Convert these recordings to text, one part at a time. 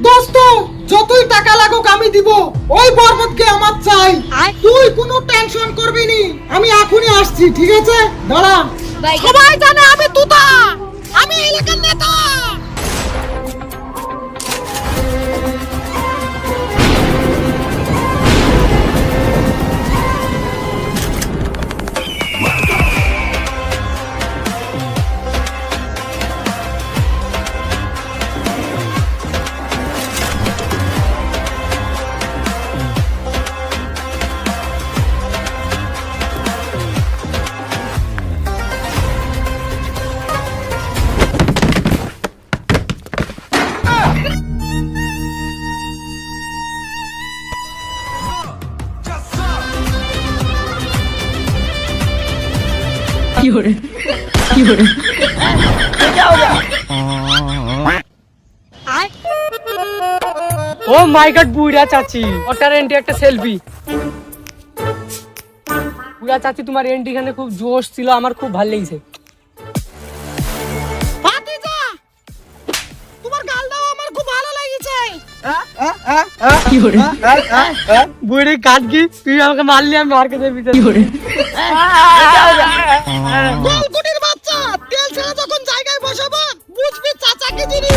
দোস্ত যতই টাকা লাগুক আমি দিব, ওই বরবতকে আমার চাই। তুই কোনো টেনশন করবি নি, আমি এখনই আসছি, ঠিক আছে? দাঁড়া। সবাই জানে আমি তুতা, আমি এলাকার নেতা। ও মাই গড, বুড়া চাচি, ওটার এন্টি একটা সেলফি। বুড়া চাচি, তোমার এন্টি এখানে খুব জোশ ছিল, আমার খুব ভালো লেগেছে। ভাতিজা, তোমার গালটাও আমার খুব ভালো লেগেছে। বুড়ি কাটকি, তুই আমাকে মারলি, আমি মার্কেটের ভিতরে। গোলকুটির বাচ্চা, তেল ছেড়ে যখন জায়গায় বসাবো বুঝবি চাচাকে চিনি।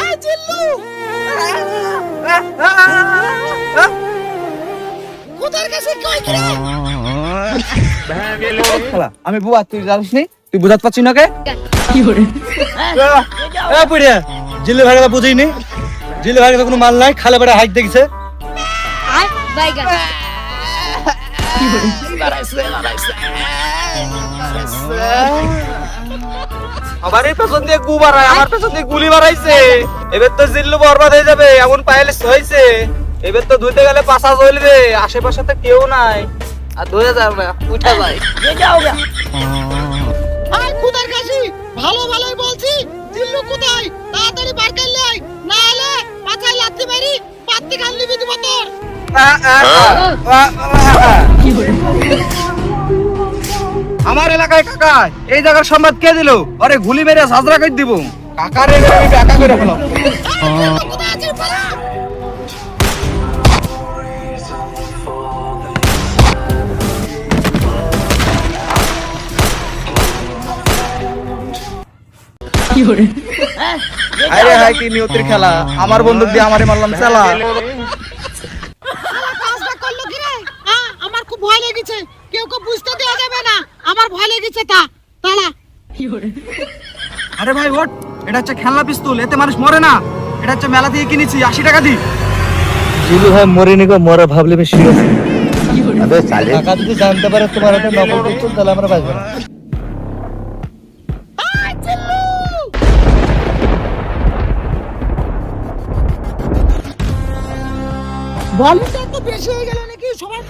এই জিল্লু, কোথার কাছে কই কি রে? আমি বুয়া, তুই জানিস নি? তুই বুঝাতে পারছিস না কে? জিল্লু ভাইরা বুঝিনি, জিল্লু ভাইরা কোনো মাল নাই, খালে বেড়া হাইট দেখছে। আমার এই পেছন দিয়ে গু বাড়ায়, আমার পেছন দিয়ে গুলি বাড়াইছে। এবার তো জিল্লু বরবাদ হয়ে যাবে, এমন পাইলিস হয়েছে। এবার তো ধুইতে গেলে পাশা জ্বলবে, আশেপাশে তো কেউ নাই, আর ধুয়ে যাবে না, উঠা যায়। আর খুদার কাছে ভালো ভালোই বলছি, জিল্লু কোথায়? তাড়াতাড়ি বার করলে আয়, না হলে পাছায় লাথি মারি পাত্তি গাল নিবি দিব তোর। আমার এলাকায় কাকা, এই জায়গার সম্বাদ কে দিল? আরে গুলি মেরে সাজরা করে দিব। কাকার আমি একা করে ফেলাম। কোথায় আছিস পালা? আরে হাই, কি নিয়তির খেলা, আমার বন্দুক দিয়ে আমারে মারলাম চালা। কাজটা করলো কি রে? আমার খুব ভয় লেগেছে, কেউ বুঝতে দেওয়া যাবে না, আমার ভয় লেগেছে। তালা আরে ভাই ওঠ, এটা হচ্ছে খেলনা পিস্তল, এতে মানুষ মরে না। এটা হচ্ছে মেলা থেকে কিনেছি, 80 টাকা দি। জিল্লু ভাই মরেনি গো, মরা ভাবলে বেশি আছে। টাকা যদি জানতে পারে তোমার একটা নকল পিস্তল, তাহলে আমরা বাঁচবো না। ভলিউমটা তো বেশি হয়ে গেল নাকি? সবাই